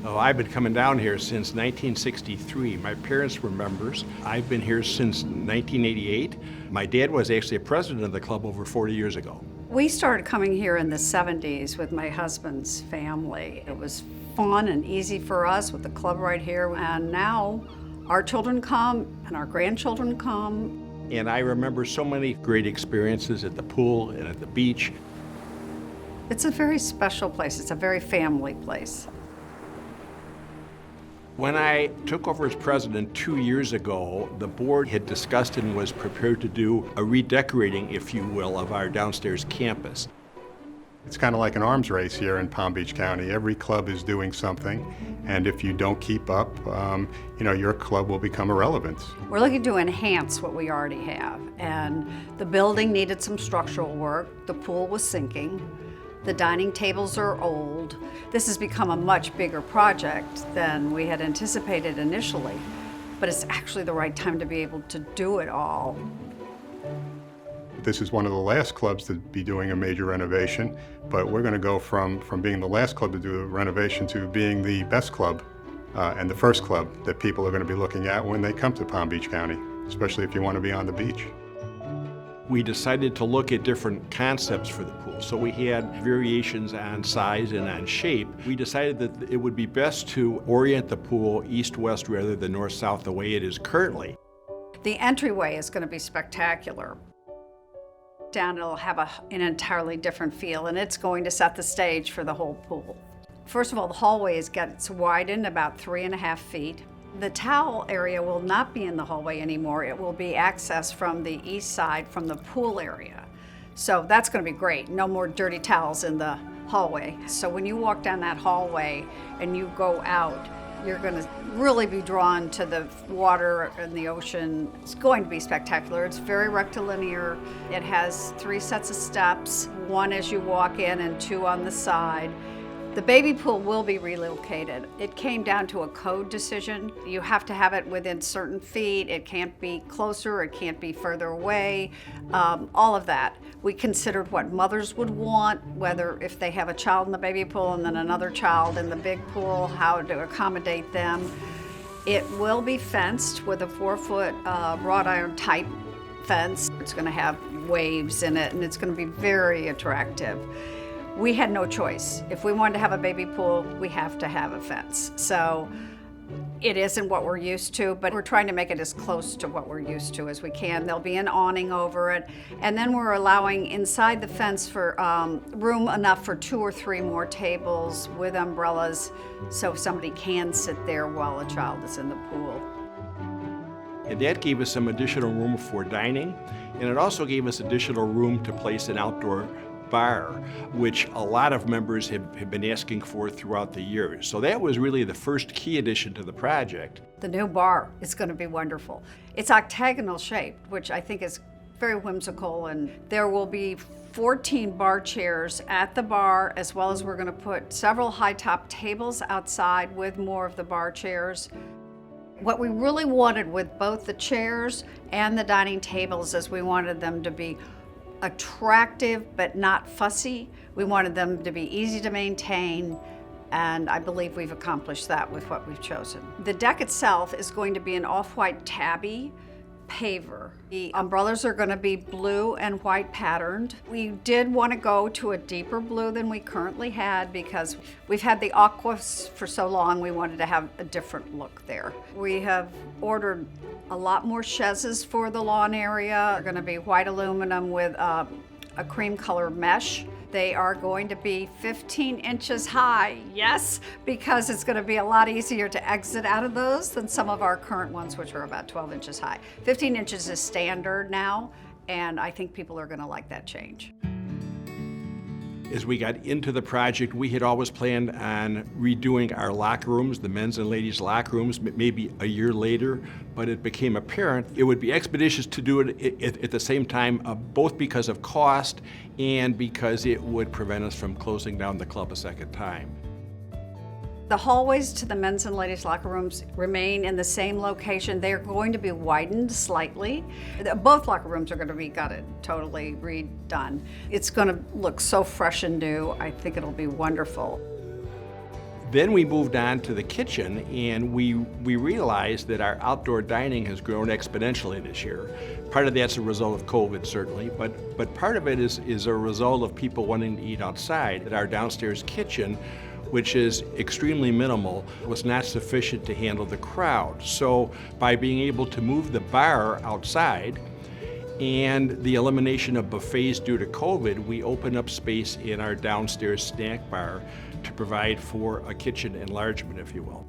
Oh, I've been coming down here since 1963. My parents were members. I've been here since 1988. My dad was actually a president of the club over 40 years ago. We started coming here in the 70s with my husband's family. It was fun and easy for us with the club right here, and now our children come and our grandchildren come. And I remember so many great experiences at the pool and at the beach. It's a very special place. It's a very family place. When I took over as president 2 years ago, the board had discussed and was prepared to do a redecorating, if you will, of our downstairs campus. It's kind of like an arms race here in Palm Beach County. Every club is doing something, and if you don't keep up, your club will become irrelevant. We're looking to enhance what we already have, and the building needed some structural work. The pool was sinking. The dining tables are old. This has become a much bigger project than we had anticipated initially, but it's actually the right time to be able to do it all. This is one of the last clubs to be doing a major renovation, but we're going to go from being the last club to do a renovation to being the best club and the first club that people are going to be looking at when they come to Palm Beach County, especially if you want to be on the beach. We decided to look at different concepts for the pool. So we had variations on size and on shape. We decided that it would be best to orient the pool east-west rather than north-south the way it is currently. The entryway is going to be spectacular. Down it'll have an entirely different feel, and it's going to set the stage for the whole pool. First of all, the hallway gets widened about 3.5 feet. The towel area will not be in the hallway anymore. It will be accessed from the east side from the pool area. So that's going to be great. No more dirty towels in the hallway. So when you walk down that hallway and you go out, you're going to really be drawn to the water and the ocean. It's going to be spectacular. It's very rectilinear. It has 3 sets of steps, 1 as you walk in and 2 on the side. The baby pool will be relocated. It came down to a code decision. You have to have it within certain feet. It can't be closer, it can't be further away, all of that. We considered what mothers would want, whether if they have a child in the baby pool and then another child in the big pool, how to accommodate them. It will be fenced with a 4-foot wrought iron type fence. It's going to have waves in it, and it's going to be very attractive. We had no choice. If we wanted to have a baby pool, we have to have a fence. So it isn't what we're used to, but we're trying to make it as close to what we're used to as we can. There'll be an awning over it. And then we're allowing inside the fence for room enough for 2 or 3 more tables with umbrellas so somebody can sit there while a child is in the pool. And that gave us some additional room for dining, and it also gave us additional room to place an outdoor bar, which a lot of members have been asking for throughout the years. So that was really the first key addition to the project. The new bar is going to be wonderful. It's octagonal shaped, which I think is very whimsical, and there will be 14 bar chairs at the bar, as well as we're going to put several high-top tables outside with more of the bar chairs. What we really wanted with both the chairs and the dining tables is we wanted them to be attractive but not fussy. We wanted them to be easy to maintain, and I believe we've accomplished that with what we've chosen. The deck itself is going to be an off-white tabby paver. The umbrellas are going to be blue and white patterned. We did want to go to a deeper blue than we currently had because we've had the aquas for so long. We wanted to have a different look there. We have ordered a lot more chaises for the lawn area. They're going to be white aluminum with a cream color mesh. They are going to be 15 inches high, yes, because it's going to be a lot easier to exit out of those than some of our current ones, which are about 12 inches high. 15 inches is standard now, and I think people are going to like that change. As we got into the project, we had always planned on redoing our locker rooms, the men's and ladies' locker rooms, maybe a year later, but it became apparent it would be expeditious to do it at the same time, both because of cost and because it would prevent us from closing down the club a second time. The hallways to the men's and ladies' locker rooms remain in the same location. They're going to be widened slightly. Both locker rooms are going to be gutted, totally redone. It's going to look so fresh and new. I think it'll be wonderful. Then we moved on to the kitchen, and we realized that our outdoor dining has grown exponentially this year. Part of that's a result of COVID, certainly, but part of it is a result of people wanting to eat outside. At our downstairs kitchen, which is extremely minimal, was not sufficient to handle the crowd. So by being able to move the bar outside and the elimination of buffets due to COVID, we opened up space in our downstairs snack bar to provide for a kitchen enlargement, if you will.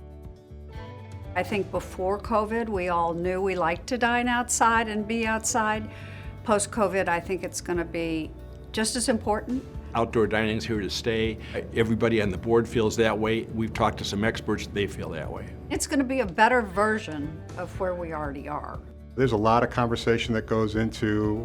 I think before COVID, we all knew we liked to dine outside and be outside. Post-COVID, I think it's going to be just as important. Outdoor dining's here to stay. Everybody on the board feels that way. We've talked to some experts, they feel that way. It's going to be a better version of where we already are. There's a lot of conversation that goes into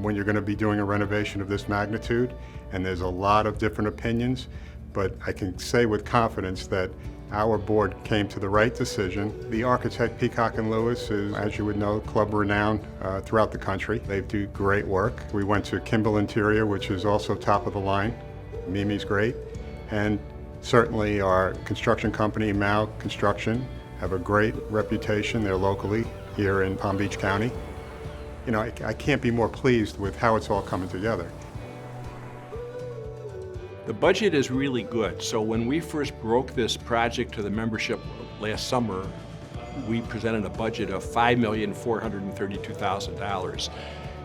when you're going to be doing a renovation of this magnitude, and there's a lot of different opinions, but I can say with confidence that our board came to the right decision. The architect, Peacock & Lewis, is, as you would know, club renowned throughout the country. They do great work. We went to Kimball Interior, which is also top of the line. Mimi's great. And certainly our construction company, Mao Construction, have a great reputation. They're locally here in Palm Beach County. You know, I can't be more pleased with how it's all coming together. The budget is really good. So when we first broke this project to the membership last summer, we presented a budget of $5,432,000.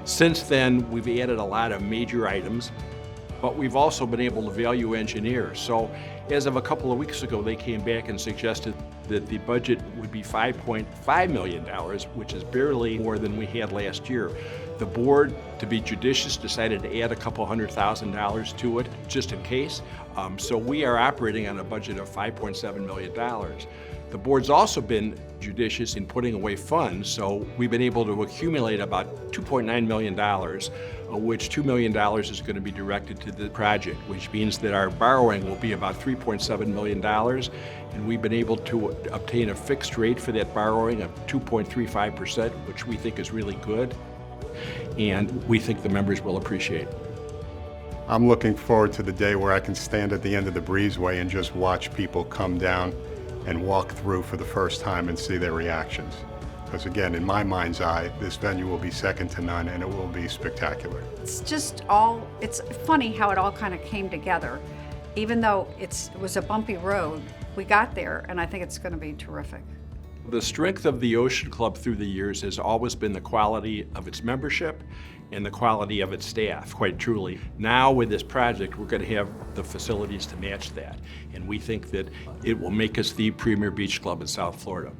Since then, we've added a lot of major items, but we've also been able to value engineer. So as of a couple of weeks ago, they came back and suggested that the budget would be $5.5 million, which is barely more than we had last year. The board, to be judicious, decided to add a couple $100,000 to it, just in case. So we are operating on a budget of $5.7 million. The board's also been judicious in putting away funds, so we've been able to accumulate about $2.9 million, of which $2 million is going to be directed to the project, which means that our borrowing will be about $3.7 million, and we've been able to obtain a fixed rate for that borrowing of 2.35%, which we think is really good, and we think the members will appreciate. I'm looking forward to the day where I can stand at the end of the breezeway and just watch people come down and walk through for the first time and see their reactions. Because again, in my mind's eye, this venue will be second to none and it will be spectacular. It's funny how it all kind of came together. Even though it was a bumpy road, we got there, and I think it's going to be terrific. The strength of the Ocean Club through the years has always been the quality of its membership and the quality of its staff, quite truly. Now with this project, we're going to have the facilities to match that, and we think that it will make us the premier beach club in South Florida.